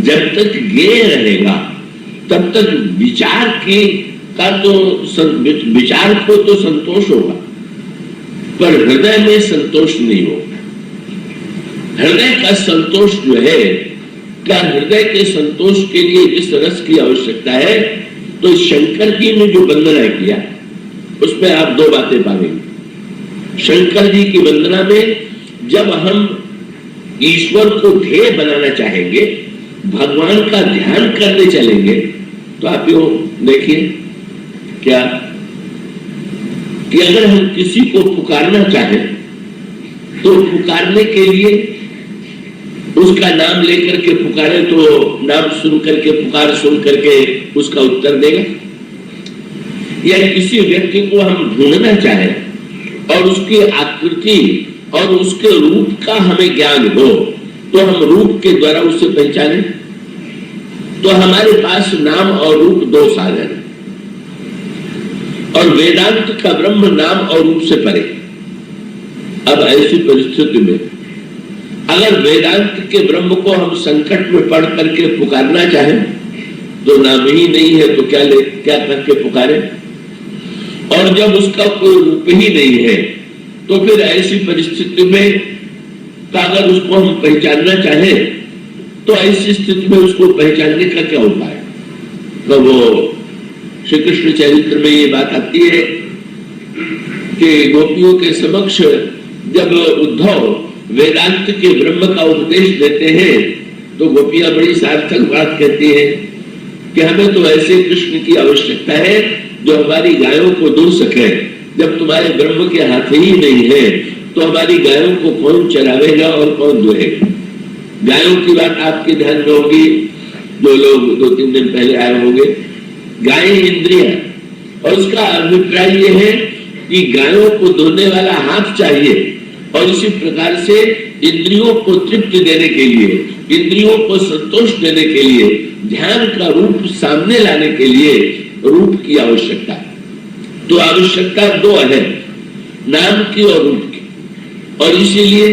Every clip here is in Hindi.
जब तक ज्ञेय रहेगा तब तक विचार की का तो विचार को तो संतोष होगा, पर हृदय में संतोष नहीं होगा। हृदय का संतोष जो है, क्या हृदय के संतोष के लिए जिस रस की आवश्यकता है, तो शंकर जी ने जो वंदना किया उसमें आप दो बातें पाएंगे। शंकर जी की वंदना में जब हम ईश्वर को ध्येय बनाना चाहेंगे, भगवान का ध्यान करने चलेंगे, तो आप यो देखिए क्या कि अगर हम किसी को पुकारना चाहें तो पुकारने के लिए उसका नाम लेकर के पुकारे तो नाम सुन करके, पुकार सुन करके उसका उत्तर देगा। या किसी व्यक्ति को हम ढूंढना चाहें और उसकी आकृति और उसके रूप का हमें ज्ञान हो, तो हम रूप के द्वारा उसे पहचाने। तो हमारे पास नाम और रूप दो साधन है, और वेदांत का ब्रह्म नाम और रूप से परे। अब ऐसी परिस्थिति में अगर वेदांत के ब्रह्म को हम संकट में पड़ करके पुकारना चाहें तो नाम ही नहीं है, तो क्या करके पुकारे। और जब उसका कोई रूप ही नहीं है तो फिर ऐसी परिस्थिति में अगर उसको हम पहचानना चाहें तो ऐसी स्थिति में उसको पहचानने का क्या उपाय। तो वो श्री कृष्ण चरित्र में ये बात आती है कि गोपियों के समक्ष जब उद्धव वेदांत के ब्रह्म का उपदेश देते हैं तो गोपियां बड़ी सार्थक बात कहती हैं कि हमें तो ऐसे कृष्ण की आवश्यकता है जो हमारी गायों को दूह सके। जब तुम्हारे ब्रह्म के हाथ ही नहीं है तो हमारी गायों को कौन चरावेगा और कौन दुहेगा। गायों की बात आपके ध्यान में होगी, जो लोग 2-3 दिन पहले आए होंगे। गाय इंद्रिया, और उसका अभिप्राय ये है कि गायों को धोने वाला हाथ चाहिए, और इसी प्रकार से इंद्रियों को तृप्ति देने के लिए, इंद्रियों को संतोष देने के लिए, ध्यान का रूप सामने लाने के लिए रूप की आवश्यकता है। तो आवश्यकता दो है, नाम की और रूप की। और इसीलिए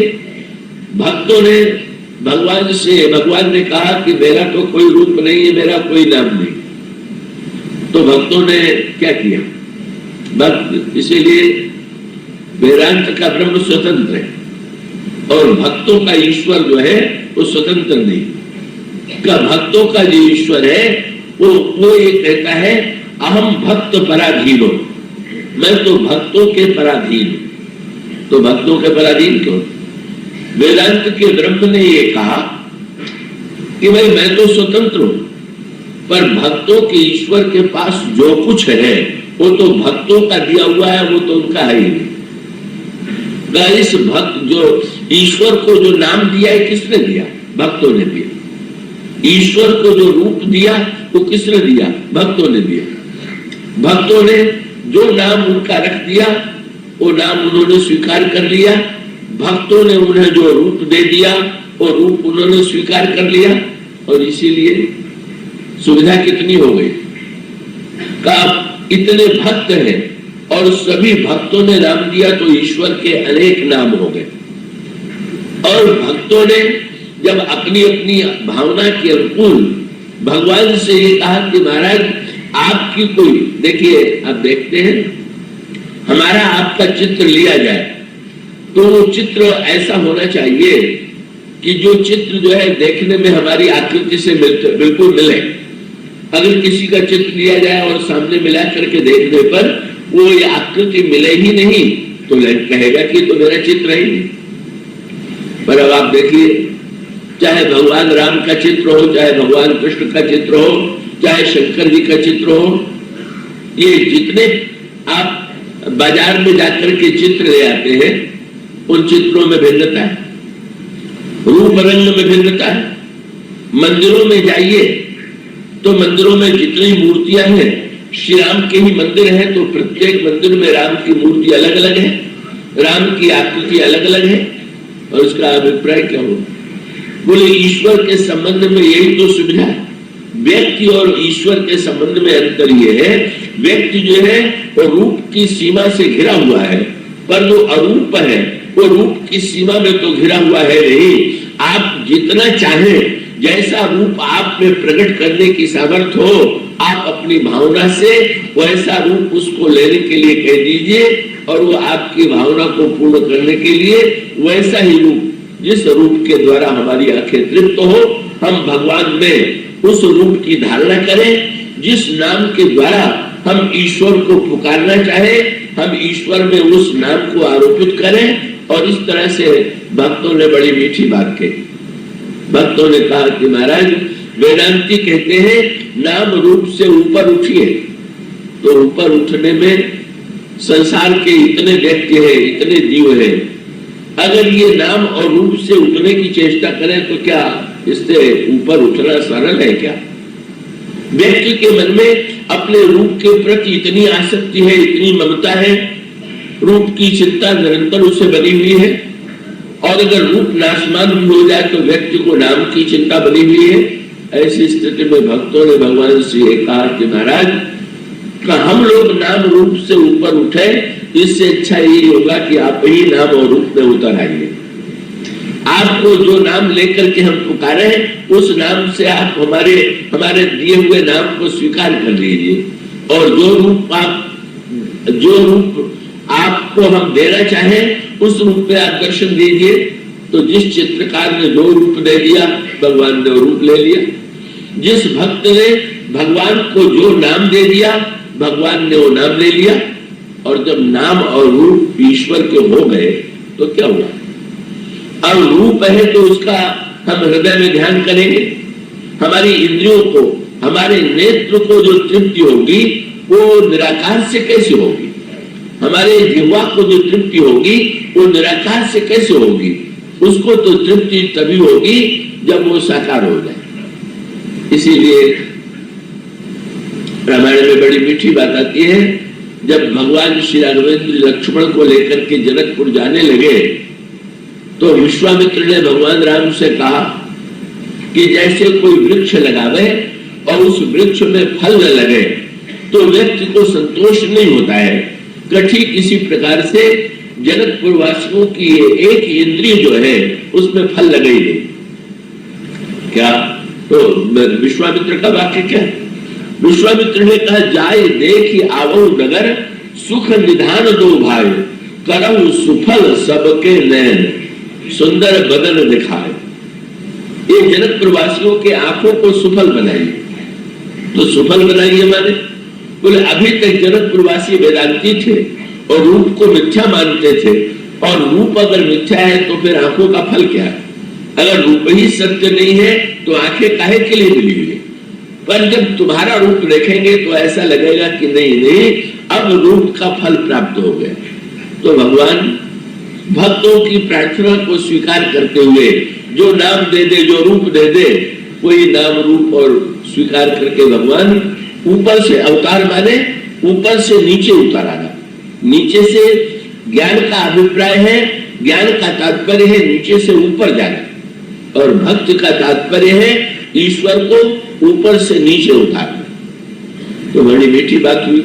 भक्तों ने भगवान ने कहा कि मेरा तो कोई रूप नहीं है, मेरा कोई नाम नहीं। तो भक्तों ने क्या किया, भक्त इसीलिए वेदांत का ब्रह्म स्वतंत्र है और भक्तों का ईश्वर जो है वो स्वतंत्र नहीं। का भक्तों का जो ईश्वर है वो ये कहता है अहम भक्त पराधीनो, मैं तो भक्तों के पराधीन हूं। तो भक्तों के पराधीन क्यों? वेदांत के ब्रह्म ने ये कहा कि भाई मैं तो स्वतंत्र हूं, पर भक्तों के ईश्वर के पास जो कुछ है वो तो भक्तों का दिया हुआ है, वो तो उनका है ही नहीं। इस भक्त जो ईश्वर को जो नाम दिया है किसने दिया? भक्तों ने दिया। ईश्वर को जो रूप दिया वो किसने दिया? भक्तों ने दिया। भक्तों ने जो नाम उनका रख दिया वो नाम उन्होंने स्वीकार कर लिया। भक्तों ने उन्हें जो रूप दे दिया वो रूप उन्होंने स्वीकार कर लिया। और इसीलिए सुविधा कितनी हो गई का इतने भक्त हैं और सभी भक्तों ने नाम दिया तो ईश्वर के अनेक नाम हो गए। और भक्तों ने जब अपनी अपनी भावना के अनुकूल भगवान से ये कहा कि महाराज आपकी कोई, देखिए आप देखते हैं हमारा आपका चित्र लिया जाए तो वो चित्र ऐसा होना चाहिए कि जो चित्र जो है देखने में हमारी आकृति से बिल्कुल मिले। अगर किसी का चित्र लिया जाए और सामने मिला करके देखने पर वो ये आकृति मिले ही नहीं तो कहेगा कि तो मेरा चित्र ही नहीं। पर अब आप देखिए, चाहे भगवान राम का चित्र हो, चाहे भगवान कृष्ण का चित्र हो, चाहे शंकर जी का चित्र हो, ये जितने आप बाजार में जाकर के चित्र ले आते हैं उन चित्रों में भिन्नता है, रूप रंग में भिन्नता है। मंदिरों में जाइए तो मंदिरों में जितनी मूर्तियां हैं, श्री राम के ही मंदिर है तो प्रत्येक मंदिर में राम की मूर्ति अलग अलग है, राम की आकृति अलग अलग है। और उसका अभिप्राय क्या हो? बोले ईश्वर के संबंध में यही तो सुविधा है। व्यक्ति और ईश्वर के संबंध में अंतर ये है, व्यक्ति जो है वो रूप की सीमा से घिरा हुआ है, पर जो अरूप है वो रूप की सीमा में तो घिरा हुआ है नहीं। आप जितना चाहें जैसा रूप आप में प्रकट करने की सामर्थ्य हो, आप अपनी भावना से वैसा रूप उसको लेने के लिए कह दीजिए और वो आपकी भावना को पूर्ण करने के लिए वैसा ही रूप, जिस रूप के द्वारा हमारी आंखें तृप्त हो, हम भगवान में उस रूप की धारणा करें। जिस नाम के द्वारा हम ईश्वर को पुकारना चाहे, हम ईश्वर में उस नाम को आरोपित करें। और इस तरह से भक्तों ने बड़ी मीठी बात कही। भक्तों ने कहा कि महाराज, वेदांती कहते हैं नाम रूप से ऊपर उठिए। तो ऊपर उठने में संसार के इतने व्यक्ति हैं, इतने जीव हैं, अगर ये नाम और रूप से उठने की चेष्टा करें तो क्या इससे ऊपर उठना सरल है क्या? व्यक्ति के मन में अपने रूप के प्रति इतनी आसक्ति है, इतनी ममता है, रूप की चिंता निरंतर उसे बनी हुई है। और अगर रूप नाशमान भी हो जाए तो व्यक्ति को नाम की चिंता बनी हुई है। ऐसी स्थिति में भक्तों ने भगवान से कहा कि महाराज, हम लोग नाम रूप से ऊपर उठे, इससे अच्छा यही होगा कि आप ही नाम और रूप में उतर आइए। आपको जो नाम लेकर के हम पुकारे, उस नाम से आप हमारे दिए हुए नाम को स्वीकार कर लीजिए। और जो रूप आपको हम देना चाहें, उस रूप में आप दर्शन दीजिए। तो जिस चित्रकार ने जो रूप दे दिया, भगवान ने वो रूप ले लिया। जिस भक्त ने भगवान को जो नाम दे दिया, भगवान ने वो नाम ले लिया। और जब नाम और रूप ईश्वर के हो गए तो क्या हुआ? अब रूप है तो उसका हम हृदय में ध्यान करेंगे। हमारी इंद्रियों को, हमारे नेत्र को जो तृप्ति होगी वो निराकार से कैसे होगी? हमारे जिह्वा को जो तृप्ति होगी वो निराकार से कैसे होगी? उसको तो तृप्ति तभी होगी जब वो साकार हो जाए। इसीलिए रामायण में बड़ी मीठी बात आती है, जब भगवान श्री राघवेंद्र लक्ष्मण को लेकर के जनकपुर जाने लगे तो विश्वामित्र ने भगवान राम से कहा कि जैसे कोई वृक्ष लगावे और उस वृक्ष में फल न लगे तो व्यक्ति को संतोष नहीं होता है, ठीक इसी प्रकार से जनकपुर वासियों की एक इंद्रिय जो है उसमें फल लगे ही नहीं। क्या? तो विश्वामित्र का वाक्य क्या है? विश्वामित्र ने कहा, जाए देखी आवो नगर, सुख निधान दो भाई, करऊ सुफल सबके नैन, सुंदर बदन दिखाए। ये जनकपुर वासियों के आंखों को सुफल बनाइए। तो सुफल बनाइए माने बोले, अभी तक जनकपुर वासी वेदांती थे और रूप को मिथ्या मानते थे, और रूप अगर मिथ्या है तो फिर आंखों का फल क्या है? अगर रूप ही सत्य नहीं है तो आंखें काहे के लिए मिली हुई? पर जब तुम्हारा रूप देखेंगे तो ऐसा लगेगा कि नहीं, अब रूप का फल प्राप्त हो गया। तो भगवान भक्तों की प्रार्थना को स्वीकार करते हुए जो नाम दे दे, जो रूप दे दे, कोई नाम रूप और स्वीकार करके भगवान ऊपर से अवतार माने ऊपर से नीचे उतार आना। नीचे से ज्ञान का अभिप्राय है, ज्ञान का तात्पर्य है नीचे से ऊपर जाना, और भक्त का तात्पर्य है ईश्वर को ऊपर से नीचे उतारना। तो बड़ी मीठी बात हुई।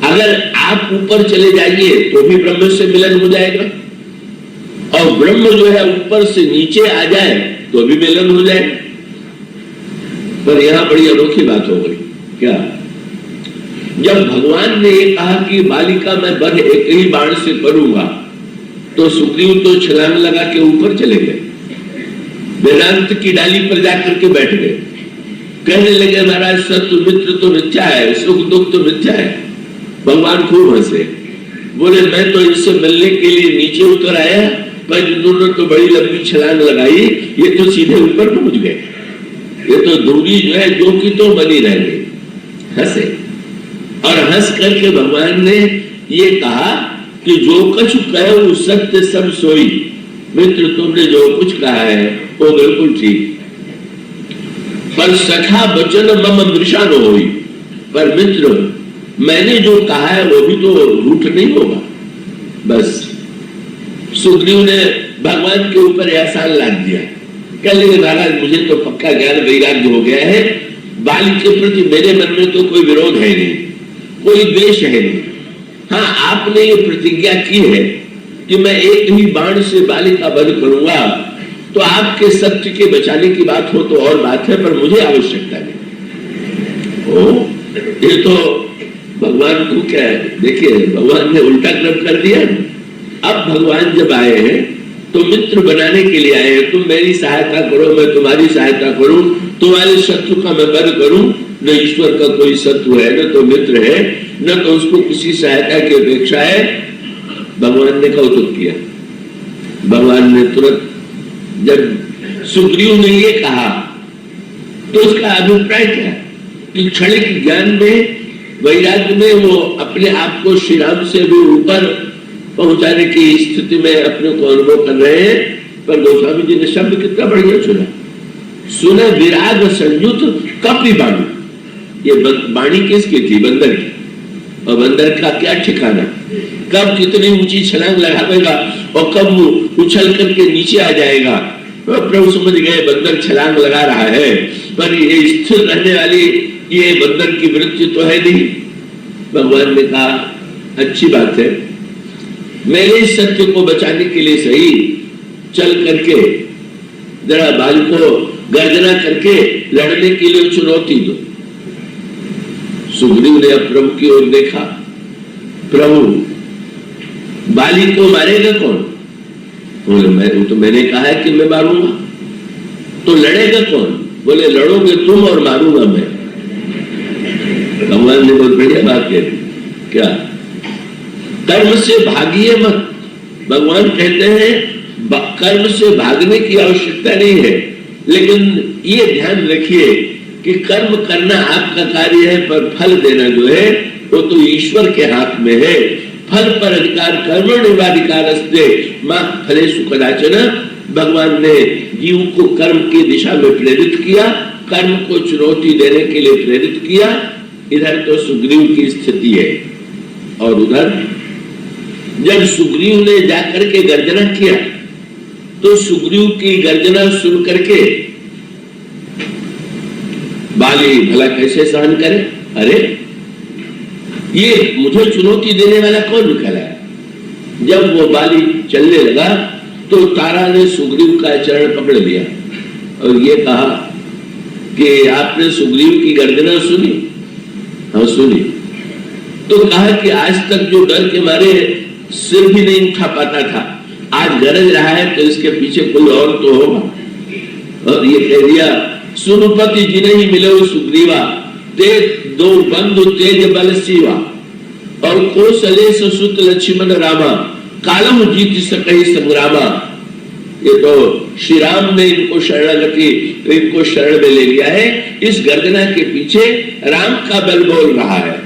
अगर आप ऊपर चले जाइए तो भी ब्रह्म से मिलन हो जाएगा, और ब्रह्म जो है ऊपर से नीचे आ जाए तो भी मिलन हो जाएगा। पर यहां बड़ी अनोखी बात हो गई। क्या? जब भगवान ने ये कहा कि बालिका मैं बर एक ही बाण से करूंगा, तो सुग्रीव तो छलांग लगा के ऊपर चले गए, वेदांत की डाली पर जाकर के बैठ गए। कहने लगे, महाराज सत्य मित्र तो मिथ्या है, सुख दुख तो मिथ्या है। भगवान खूब हंसे, बोले मैं तो इससे मिलने के लिए नीचे उतर आया, पर इन्होंने तो बड़ी लंबी छलांग लगाई, ये तो सीधे ऊपर पहुंच गए। ये तो दूरी जो है जो की तो बनी रह गई। हंसे, और हंस करके भगवान ने ये कहा कि जो कुछ कहे वो सत्य सब सोई। मित्र तुमने जो कुछ कहा है वो बिल्कुल ठीक, पर सखा वचन मम मृषा न होई। पर मित्र मैंने जो कहा है वो भी तो रूठ नहीं होगा। बस सुग्रीव ने भगवान के ऊपर एहसान लाद दिया। कह लगे, महाराज मुझे तो पक्का ज्ञान वैराग्य हो गया है, बालिक के प्रति मेरे मन में तो कोई विरोध है नहीं, कोई द्वेष है नहीं। हाँ, आपने ये प्रतिज्ञा की है कि मैं एक ही बाण से बालिका वध करूंगा, तो आपके सत्य के बचाने की बात हो तो और बात है, पर मुझे आवश्यकता नहीं। ओ, ये तो भगवान को क्या है, देखिए भगवान ने उल्टा क्रम कर दिया। अब भगवान जब आए हैं तो मित्र बनाने के लिए आए हैं। तुम मेरी सहायता करो, मैं तुम्हारी सहायता करूं, तुम्हारे शत्रु का मैं वध करूं। न ईश्वर का कोई शत्रु है, न तो मित्र है, न तो उसको किसी सहायता की अपेक्षा है। भगवान ने कौतुक किया। भगवान ने तुरंत, जब सुग्रीव ने ये कहा तो उसका अभिप्राय क्या कि क्षणिक ज्ञान में, वैराग्य में वो अपने आप को श्री राम से भी ऊपर पहुंचाने की स्थिति में अपने को अनुभव कर रहे हैं। पर गोस्वामी जी ने शब्द कितना बढ़िया चुना, सुने विराग संयुत कपि बाणी। ये बाणी किसकी थी? बंदर की। और बंदर का क्या ठिकाना, कब कितनी ऊंची छलांग लगाएगा और कब वो उछल करके नीचे आ जाएगा। तो प्रभु समझ गए बंदर छलांग लगा रहा है, पर ये स्थिर रहने वाली ये बंदर की वृत्ति तो है नहीं। भगवान ने कहा अच्छी बात है, मेरे सत्य को बचाने के लिए सही चल करके जरा बाल को गर्जना करके लड़ने के लिए चुनौती दो। सुग्रीव ने अब प्रभु की ओर देखा। प्रभु बाली को मारेगा कौन? बोले मैं तो, मैंने कहा है कि मैं मारूंगा। तो लड़ेगा कौन? बोले लड़ोगे तुम और मारूंगा मैं। भगवान ने बहुत बढ़िया बात कह दी। क्या? कर्म से भागिए मत। भगवान कहते हैं कर्म से भागने की आवश्यकता नहीं है, लेकिन ये ध्यान रखिए कि कर्म करना आपका कार्य है, पर फल देना जो है वो तो ईश्वर के हाथ में है। फल पर अधिकार कर्मण्येवाधिकारस्ते मा फलेषु कदाचन। भगवान ने जीव को कर्म की दिशा में प्रेरित किया, कर्म को चुनौती देने के लिए प्रेरित किया। इधर तो सुग्रीव की स्थिति है, और उधर जब सुग्रीव ने जाकर के गर्जना किया तो सुग्रीव की गर्जना सुन करके बाली भला कैसे सहन करे? अरे ये मुझे चुनौती देने वाला कौन निकला है? जब वो बाली चलने लगा तो तारा ने सुग्रीव का चरण पकड़ लिया और ये कहा कि आपने सुग्रीव की गर्जना सुनी? हाँ सुनी। तो कहा कि आज तक जो डर के मारे सिर भी नहीं उठा पाता था, आज गरज रहा है तो इसके पीछे कोई और तो होगा। और ये कह दिया सुनपति जिन्हें ही मिले सुग्रीवा, ते दो बंधु तेज बल सीवा, और कौशले सुत लक्ष्मण रामा, कालम जीत सकहि संग्रामा। ये तो श्री राम ने इनको शरणागति, इनको शरण में ले लिया है। इस गर्जना के पीछे राम का बल बोल रहा है।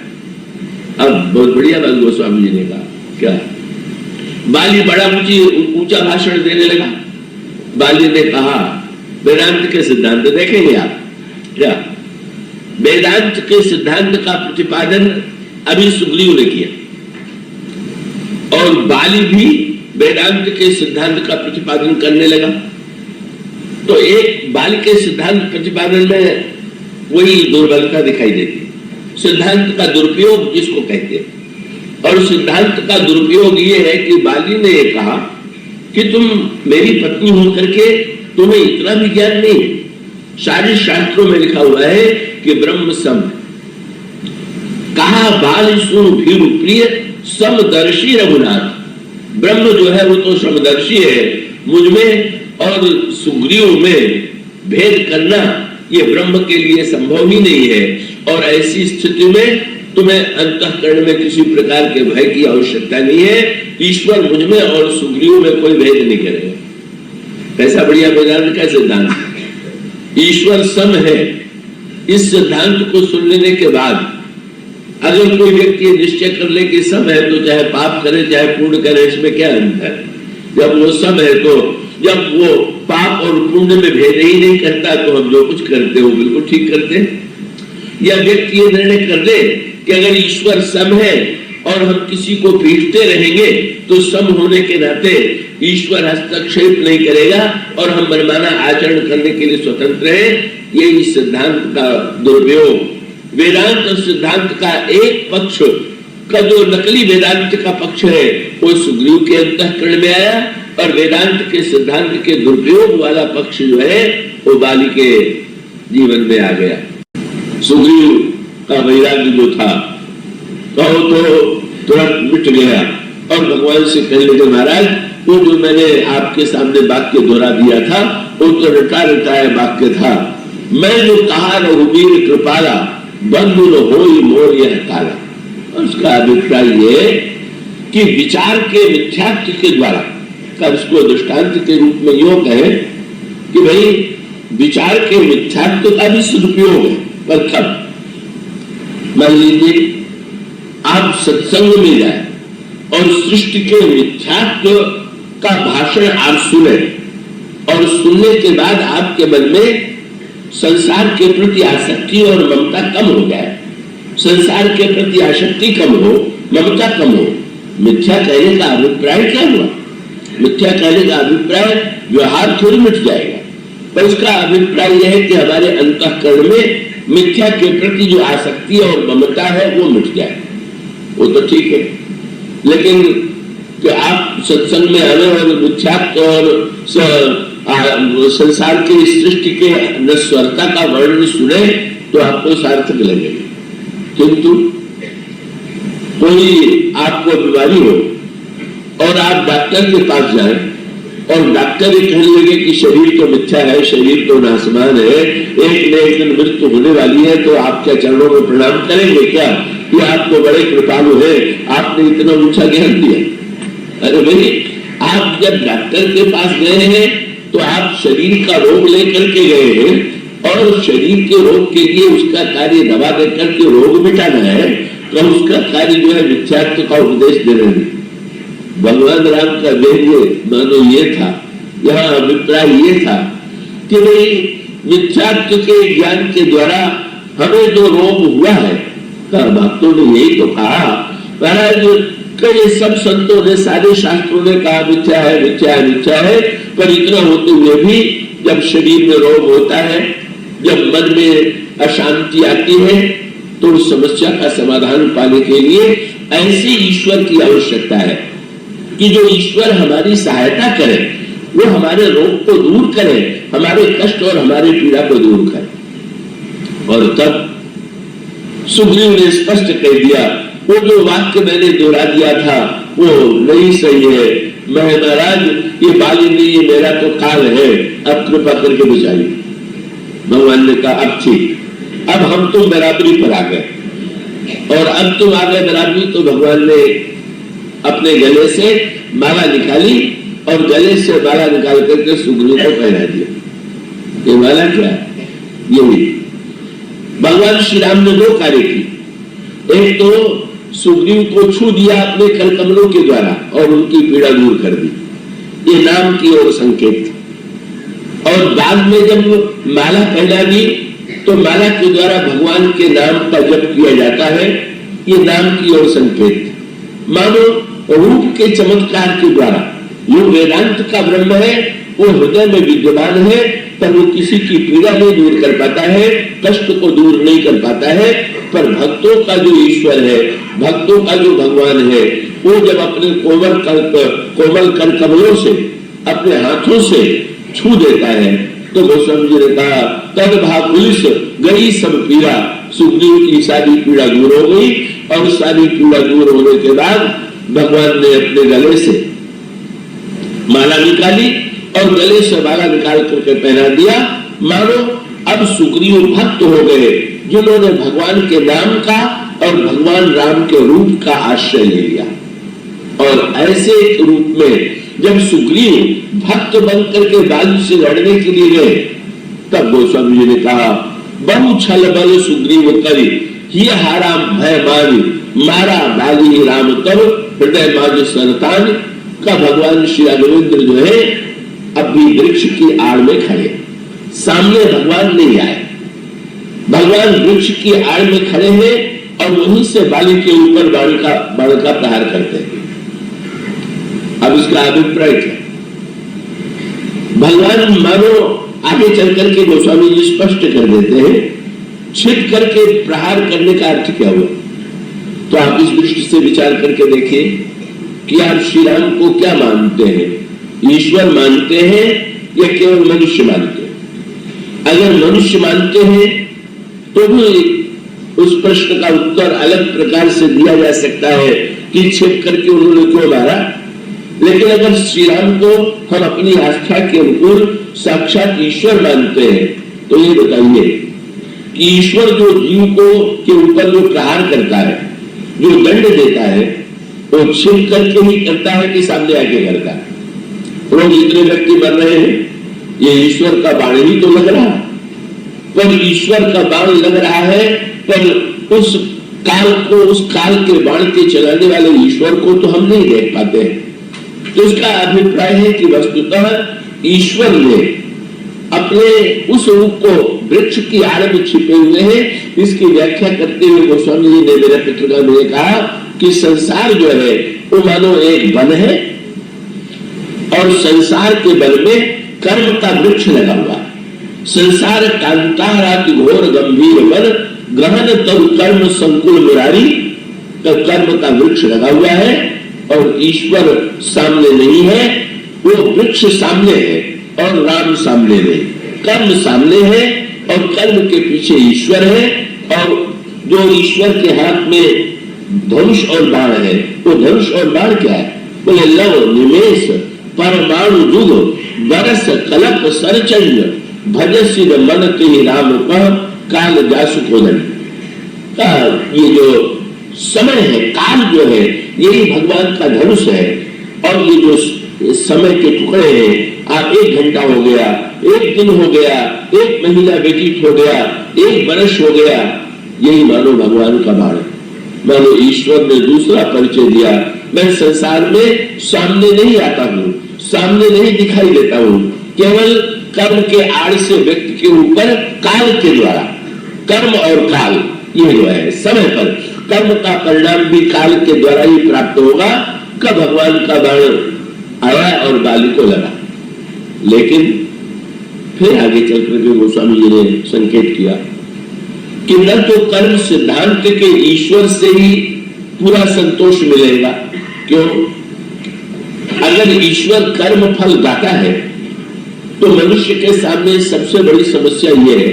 अब बहुत बढ़िया बात गोस्वामी जी ने कहा। क्या? बाली बड़ा ऊंचा भाषण देने लगा। बाली ने कहा वेदांत के सिद्धांत देखेंगे आप क्या? वेदांत के सिद्धांत का प्रतिपादन अभी सुग्रीव ने किया, और बाली भी वेदांत के सिद्धांत का प्रतिपादन करने लगा। तो एक बाली के सिद्धांत प्रतिपादन में वही दुर्बलता दिखाई देती है, सिद्धांत का दुरुपयोग जिसको कहते हैं। और सिद्धांत का दुरुपयोग ये है कि बाली ने ये कहा कि तुम मेरी पत्नी होकर के तुम्हें इतना भी ज्ञान नहीं है। सारे शास्त्रों में लिखा हुआ है कि ब्रह्म सम। कहा बाल सुन भीरु प्रिय समदर्शी रघुनाथ। ब्रह्म जो है वो तो समदर्शी है, मुझमें और सुग्रीव में भेद करना ये ब्रह्म के लिए संभव ही नहीं है। और ऐसी स्थिति में तुम्हें अंतःकरण में किसी प्रकार के भय की आवश्यकता नहीं है। ईश्वर मुझमें और सुग्रीव में कोई भेद नहीं करेगा। कैसा बढ़िया वेदांत का सिद्धांत, ईश्वर सम है। इस सिद्धांत को सुन लेने के बाद अगर कोई व्यक्ति निश्चय कर ले कि सम है, तो चाहे पाप करे चाहे पुण्य करे, इसमें क्या अंतर है? जब वो सम है तो जब वो पाप और पुण्य में भेद ही नहीं करता, तो हम जो कुछ करते हो बिल्कुल ठीक करते हैं। या व्यक्ति ये निर्णय कर ले कि अगर ईश्वर सम है और हम किसी को पीटते रहेंगे तो सम होने के नाते ईश्वर हस्तक्षेप नहीं करेगा और हम मनमाना आचरण करने के लिए स्वतंत्र हैं। ये इस सिद्धांत का दुरुपयोग। वेदांत सिद्धांत का एक पक्ष का जो नकली वेदांत का पक्ष है वो सुग्रीव के अंतःकरण में आया, और वेदांत के सिद्धांत के दुरुपयोग वाला पक्ष जो है वो बाली के जीवन में आ गया। सुग्रीव का वैराग्य जो था कहो तो तुरंत मिट गया, और भगवान से कहने लगे महाराज वो जो मैंने आपके सामने वाक्य दोहरा दिया था वो तो रटा रटाया वाक्य था। मैं जो कहा रघुवीर कृपाला बंधु न होई मोर यह काला। उसका अभिप्राय ये कि विचार के मिथ्यात्व के द्वारा का उसको दृष्टांत के रूप में यूं कहे कि भाई विचार के मिथ्यात्व का भी सदुपयोग है, पर कब मान लीजिए आप सत्संग में जाए और सृष्टि के मिथ्यात्व का भाषण आप सुने, और सुनने के बाद आपके मन में संसार के प्रति आसक्ति और ममता कम हो जाए, संसार के प्रति आसक्ति कम हो, ममता कम हो। मिथ्या कहने का अभिप्राय क्या हुआ? मिथ्या कहने का अभिप्राय व्यवहार थोड़ी मिट जाएगा, पर उसका अभिप्राय यह है कि हमारे अंतःकरण में मिथ्या के प्रति जो आसक्ति और ममता है वो मिट जाए। वो तो ठीक है, लेकिन कि आप सत्संग में आने और मिथ्यात्व और संसार की सृष्टि के नश्वरता का वर्णन सुने तो आपको सार्थक लगेगा। किंतु कोई आपको बीमारी हो और आप डॉक्टर के पास जाएं और डॉक्टर ही कहने लगे कि शरीर तो मिथ्या है, शरीर तो नासमान है, एक न एक दिन मृत्यु होने वाली है, तो आप क्या चरणों में प्रणाम करेंगे क्या कि आपको बड़े कृपालु है, आपने इतना ऊंचा ज्ञान दिया? अरे भाई, आप जब डॉक्टर के पास गए हैं तो आप शरीर का रोग लेकर के गए हैं, और शरीर के रोग के लिए उसका कार्य दवा देकर के रोग मिटाना है, तो उसका कार्य जो है मिथ्यात्व का उपदेश देना है। भगवान राम का ध्येय मानो ये था, यहाँ अभिप्राय ये था कि भाई मिथ्यात्व के ज्ञान के द्वारा हमें जो रोग हुआ है, भक्तों ने यही तो कहा महाराज, कई सब संतों ने सारे शास्त्रों ने कहा मिथ्या है मिथ्या है मिथ्या है, पर इतना होते हुए भी जब शरीर में रोग होता है, जब मन में अशांति आती है, तो उस समस्या का समाधान पाने के लिए ऐसे ईश्वर की आवश्यकता है कि जो ईश्वर हमारी सहायता करे, वो हमारे रोग को दूर करे, हमारे कष्ट और हमारे पीड़ा को दूर करे। और तब सुग्रीव ने स्पष्ट कह दिया, वो जो वाक्य मैंने दोहरा दिया था वो नहीं सही है, मैं महाराज ये बाली नहीं, ये मेरा तो काल है, अब कृपा करके बचाइए। भगवान ने कहा अब ठीक, अब हम तुम बराबरी पर आ गए, और अब तुम आ गए बराबरी, तो भगवान ने अपने गले से माला निकाली और गले से माला निकाल करके सुग्रीव को पहना दिया। ये माला क्या है? यही भगवान श्री राम ने दो कार्य की, एक तो सुग्रीव को छू दिया अपने कर कमलों के द्वारा और उनकी पीड़ा दूर कर दी, ये नाम की ओर संकेत। और बाद में जब माला पहना दी तो माला के द्वारा भगवान के नाम का जप किया जाता है, ये नाम की ओर संकेत। मानो रूप के चमत्कार के द्वारा जो वेदांत का ब्रह्म है वो हृदय में विद्यमान है, पर वो किसी की पीड़ा नहीं दूर कर पाता है, कष्ट को दूर नहीं कर पाता है, पर भक्तों का जो ईश्वर है, भक्तों का जो भगवान है, वो जब अपने कोमल कर कमलों से, अपने हाथों से छू देता है, तो गोस्वामी जी ने कहा तद भापुलिस गई सब पीड़ा, सुग्रीव की सारी पीड़ा दूर हो गई। और सारी पीड़ा दूर होने के बाद भगवान ने अपने गले से माला निकाली और गले से माला निकाल करके पहना दिया। मानो अब सुग्रीव भक्त हो गए जिन्होंने भगवान के नाम का और भगवान राम के रूप का आश्रय ले लिया। और ऐसे एक रूप में जब सुग्रीव भक्त बनकर के बाली से लड़ने के लिए गए, तब गोस्वामी जी ने कहा बहु छल बल सुग्रीव करी, ये हारा भय मारी, मारा बाली राम तब हृदय माज सरतान। का भगवान श्री राघवेंद्र जो है अब भी वृक्ष की आड़ में खड़े, सामने भगवान नहीं आए, भगवान वृक्ष की आड़ में खड़े हैं और वहीं से बाली के ऊपर बाण का प्रहार करते हैं। अब इसका अभिप्राय क्या? भगवान मानो आगे चल करके गोस्वामी जी स्पष्ट कर देते हैं, छिद करके प्रहार करने का अर्थ क्या हुआ? तो आप इस दृष्टि से विचार करके देखिए कि आप श्री राम को क्या मानते हैं, ईश्वर मानते हैं या केवल मनुष्य मानते हैं? अगर मनुष्य मानते हैं तो भी उस प्रश्न का उत्तर अलग प्रकार से दिया जा सकता है कि छिप करके उन्होंने क्यों मारा। लेकिन अगर श्री राम को हम अपनी आस्था के अनुकूल साक्षात ईश्वर मानते हैं तो ये बताइए कि ईश्वर जो जीव को के ऊपर जो प्रहार करता है, जो दंड देता है, वो छिप करके ही करता है कि सामने आके करता है? रोज जितने व्यक्ति मर रहे हैं, ये ईश्वर का बाण ही तो लग रहा है। पर ईश्वर का बाण लग रहा है, पर उस काल के बाण के चलाने वाले ईश्वर को तो हम नहीं देख पाते हैं। तो इसका अभिप्राय है कि वस्तुतः ईश्वर ने अपने उस रूप को वृक्ष की आड़ में छिपे हुए हैं। इसकी व्याख्या करते हुए गोस्वामी जी ने मेरे पितृका में कहा कि संसार जो है वो मानो एक वन है और संसार के बल में कर्म का वृक्ष लगा हुआ है। संसार कांताराति घोर गंभीर वन गहन तब कर्म संकुल मुरारी, तो कर्म का वृक्ष लगा हुआ है और ईश्वर सामने नहीं है। वो वृक्ष सामने है और राम सामने नहीं, कर्म सामने है और कर्म के पीछे ईश्वर है। और जो ईश्वर के हाथ में धनुष और बाण है, वो धनुष और बाण क्या है? बोले लव निमेष परमाणु जुग बरस कलप सरचंड भजसी मन के राम कह काल जासु खोदन। ये जो समय है, काल जो है, यही भगवान का धनुष है। और ये जो समय के टुकड़े हैं, आप 1 घंटा हो गया, 1 दिन हो गया, 1 महीना व्यतीत हो गया, 1 वर्ष हो गया, यही मानो भगवान का बाण। मानो ईश्वर ने दूसरा परिचय दिया, मैं संसार में सामने नहीं आता हूं, सामने नहीं दिखाई देता हूं, केवल कर्म के आड़ से व्यक्ति के ऊपर काल के द्वारा, कर्म और काल ये जो है समय पर कर्म का परिणाम भी काल के द्वारा ही प्राप्त होगा। कब भगवान का बाण आया और बाली को लगा। लेकिन फिर आगे चल करके गोस्वामी जी ने संकेत किया कि न तो कर्म सिद्धांत के ईश्वर से ही पूरा संतोष मिलेगा। क्यों? अगर ईश्वर कर्म फल दाता है तो मनुष्य के सामने सबसे बड़ी समस्या यह है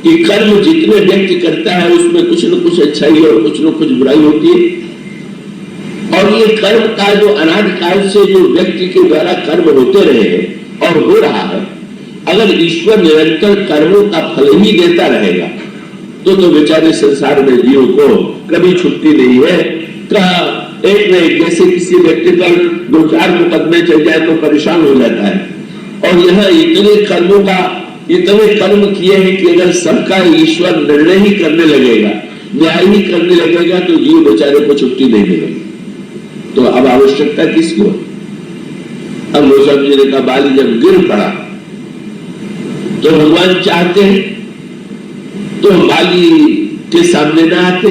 कि कर्म जितने व्यक्ति करता है उसमें कुछ न कुछ अच्छाई और कुछ न कुछ बुराई होती है। और ये कर्म का जो अनादिकाल से जो व्यक्ति के द्वारा कर्म होते रहे हैं और हो रहा है, अगर ईश्वर निरंतर कर्मों का फल ही देता रहेगा तो बेचारे संसार में जीव को कभी छुट्टी नहीं है। एक न एक जैसे किसी व्यक्ति पर 2-4 मुकदमे चल जाए तो परेशान हो जाता है। और यहाँ इतने कर्म किए हैं कि अगर सबका ईश्वर निर्णय ही करने लगेगा, न्याय ही करने लगेगा तो जीव बेचारे को छुट्टी नहीं मिलेगी। तो अब आवश्यकता किसको? अब गोस्वामी जी ने कहा बाली जब गिर पड़ा तो भगवान चाहते हैं तो बाली के सामने ना आते।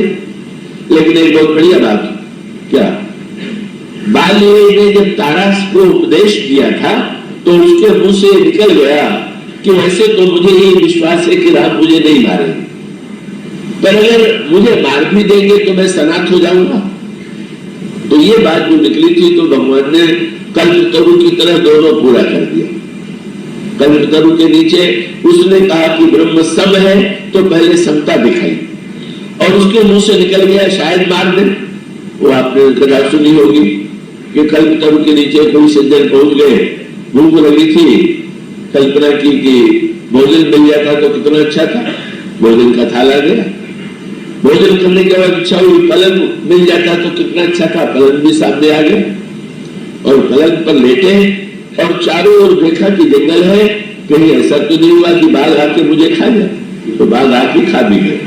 लेकिन एक बहुत बढ़िया बात, क्या बाली ने जब तारास को उपदेश दिया था तो उसके मुंह से निकल गया कि वैसे तो मुझे ये विश्वास है कि राम मुझे नहीं मारेंगे, पर अगर मुझे मार भी देंगे तो मैं सनाथ हो जाऊंगा। तो ये बात जो निकली थी तो भगवान ने कल्पतरु की तरह दोनों पूरा कर दिया। कल्पतरु के नीचे उसने कहा कि ब्रह्म सम है तो पहले समता दिखाई और उसके मुंह से निकल गया शायद मार दे। वो आपने कदा सुनी होगी कि कल्पतरु के नीचे कोई सज्जन पहुंच गए, भूख लगी थी, कल्पना की कि भोजन मिल जाता तो कितना अच्छा था, भोजन का थाल आ गया। भोजन करने के बाद इच्छा हुई पलंग मिल जाता तो कितना अच्छा था, पलंग भी सामने आ गया और पलंग पर लेटे और चारों ओर देखा कि जंगल है, कहीं ऐसा तो नहीं हुआ कि बाघ आके मुझे खा जाए, तो बाघ आके खा भी गए।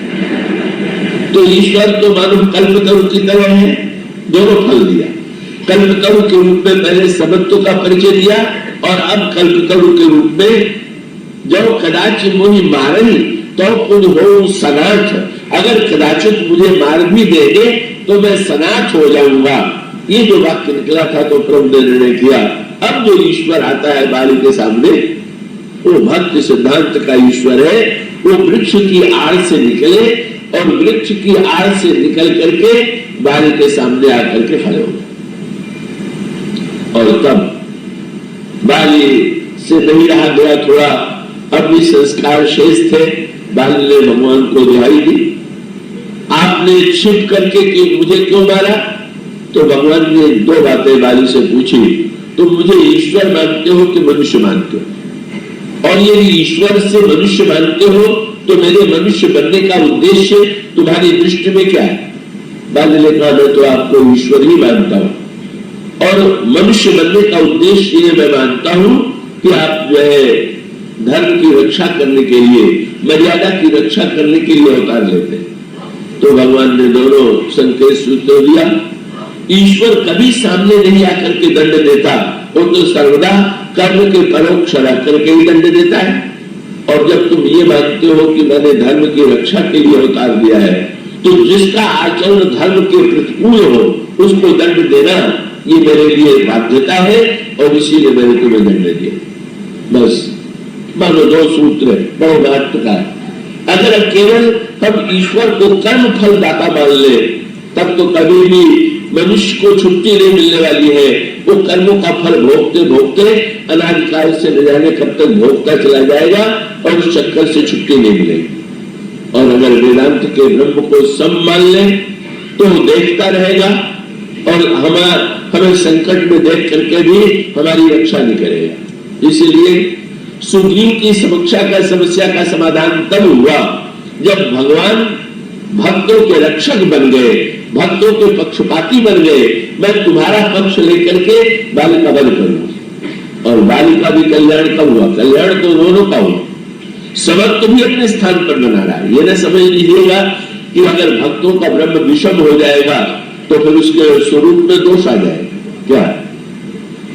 तो ईश्वर तो मानो कल्पतरु की तरह है, दोनों फल दिया। कल्पतरु के रूप में पहले समत्व का परिचय दिया और अब कल्पतरु के रूप में जब कदाचित मुझे मारे तो कुछ हो सनाथ, अगर कदाचित मुझे मार भी देंगे तो मैं सनाथ हो जाऊंगा। ये जो वाक्य निकला था तो प्रभु ने निर्णय किया अब जो ईश्वर आता है बाली के सामने वो भक्ति सिद्धांत का ईश्वर है। वो वृक्ष की आड़ से निकले और वृक्ष की आड़ से निकल करके बाली के सामने आकर के खड़े हो गए। और तब बाली से नहीं रहा गया, थोड़ा अब भी संस्कार शेष थे। बाली ने भगवान को दुहाई दी, आपने छिप करके कि मुझे क्यों मारा? तो भगवान ने दो बातें बाली से पूछी, तुम मुझे ईश्वर मानते हो कि मनुष्य मानते हो? और यदि ईश्वर से मनुष्य मानते हो तो मेरे मनुष्य बनने का उद्देश्य तुम्हारी दृष्टि में क्या है? बाली ने कहा, मैं तो आपको ईश्वर ही मानता हूं, और मनुष्य बनने का उद्देश्य ये मैं मानता हूं कि आप जो है धर्म की रक्षा करने के लिए, मर्यादा की रक्षा करने के लिए अवतार लेते हैं। तो भगवान ने दोनों संकेत सूत्र दिया। ईश्वर कभी सामने नहीं आकर के दंड देता, वो तो सर्वदा कर्म के परोक्ष करके ही दंड देता है। और जब तुम ये मानते हो कि मैंने धर्म की रक्षा के लिए अवतार दिया है, तो जिसका आचरण धर्म के प्रतिकूल हो उसको दंड देना ये मेरे लिए बाध्यता है, और इसीलिए मैंने तुम्हें दंड दिया। बस मानो दो सूत्र है, बड़ो महत्व का है। अगर केवल हम ईश्वर को कर्म फल दाता मान ले, तब तो कभी भी मनुष्य को छुट्टी नहीं मिलने वाली है। वो कर्मों का फल भोगते भोगते अनादिकाल से न जाने कब तक भोगता चला जाएगा, और उस चक्कर से छुट्टी नहीं मिलेगी। और अगर वेदांत के ब्रह्म को सम मान ले तो देखता रहेगा, और हमें संकट में देख करके भी हमारी रक्षा नहीं करेगा। इसलिए सुग्रीव की समस्या का समाधान तब हुआ जब भगवान भक्तों के रक्षक बन गए, भक्तों के पक्षपाती बन गए। मैं तुम्हारा पक्ष लेकर के बाली का वध करूंगा। और बाली का भी कल्याण कब हुआ? कल्याण तो दोनों का हुआ। समर्थ भी अपने स्थान पर बना रहा है। ये न समझ लीजिएगा कि अगर भक्तों का ब्रह्म विषम हो जाएगा तो फिर उसके स्वरूप में दोष आ जाएगा।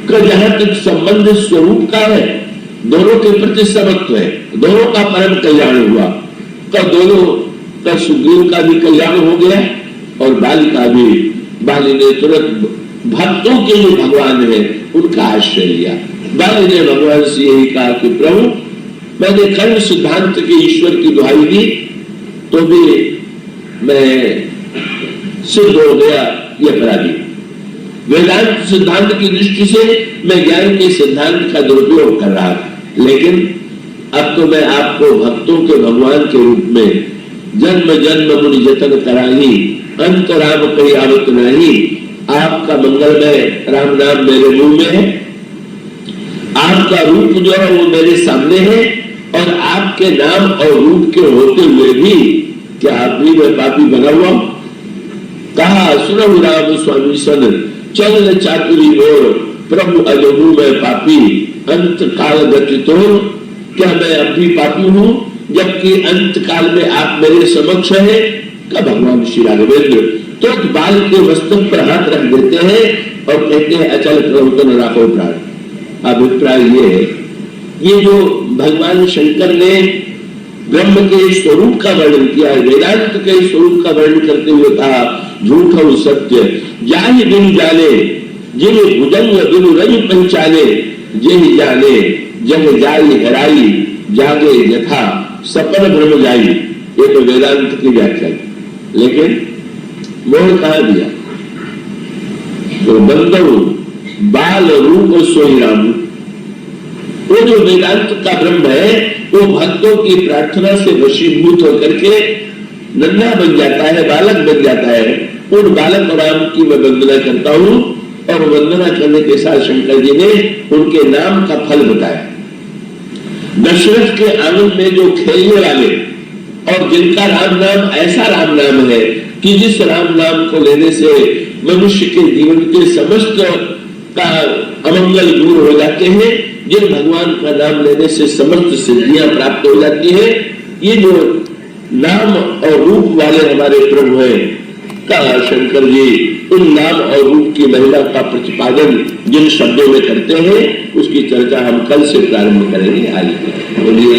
क्या जहां तक संबंध स्वरूप का है, दोनों के प्रति समत्व है, दोनों का परम कल्याण हुआ। दोनों का सुग्रीव का भी कल्याण हो गया और बाली का भी। बाली ने तुरंत भक्तों के जो भगवान है उनका आश्रय लिया। बाली ने भगवान से यही कहा कि प्रभु, मैंने कर्म सिद्धांत के ईश्वर की दुहाई दी तो भी मैं सिद्ध हो गया ये अपराधी। वेदांत सिद्धांत की दृष्टि से मैं ज्ञान के सिद्धांत का दुरुपयोग कर रहा था, लेकिन अब तो मैं आपको भक्तों के भगवान के रूप में जन्म जन्म मुनि जतन कराही, अंत राम कही आवत नहीं। आपका मंगलमय राम नाम मेरे मुंह में है, आपका रूप जो है वो मेरे सामने है, और आपके नाम और रूप के होते हुए भी क्या आप भी मैं पापी बना हुआ? कहा सुनहु राम स्वामी सन चल चातुरी मोर, प्रभु अजहू मैं पापी अंत काल गतितो। क्या मैं अब भी पापी हूं जबकि अंत काल में आप मेरे समक्ष है? का भगवान श्री राघवेंद्र तो बाल के मस्तक पर हाथ रख देते हैं और कहते हैं अचल प्रभु न राखो प्राण। अभिप्राय ये है, ये जो भगवान शंकर ने ब्रह्म के स्वरूप का वर्णन किया है, वेदांत के स्वरूप का वर्णन करते हुए कहा झूठ और सत्य जाहि बिन जाने, जिन भुजंग बिनु रज पहचाने, जिन जाने जग जाई हराई, जागे यथा सपन भ्रम जाई। ये तो वेदांत की व्याख्या है, लेकिन मोह कहा दिया? तो बंदो बाल रूप सोई राम। वो जो वेदांत का ब्रह्म है वो भक्तों की प्रार्थना से वशीभूत होकर के नन्हा बन जाता है, बालक बन जाता है। उन बालक राम की मैं वंदना करता हूं, और वंदना करने के साथ शंकर जी ने उनके नाम का फल बताया। दशरथ के आंगन में जो खेलने वाले और जिनका राम नाम ऐसा राम नाम है कि जिस राम नाम को लेने से मनुष्य के जीवन के समस्त का अमंगल दूर हो जाते हैं, जिन भगवान का नाम लेने से समस्त सिद्धियां प्राप्त हो जाती है, ये जो नाम और रूप वाले हमारे प्रभु हैं, का शंकर जी उन नाम और रूप की महिमा का प्रतिपादन जिन शब्दों में करते हैं उसकी चर्चा हम कल से प्रारंभ करेंगे। आज बोलिए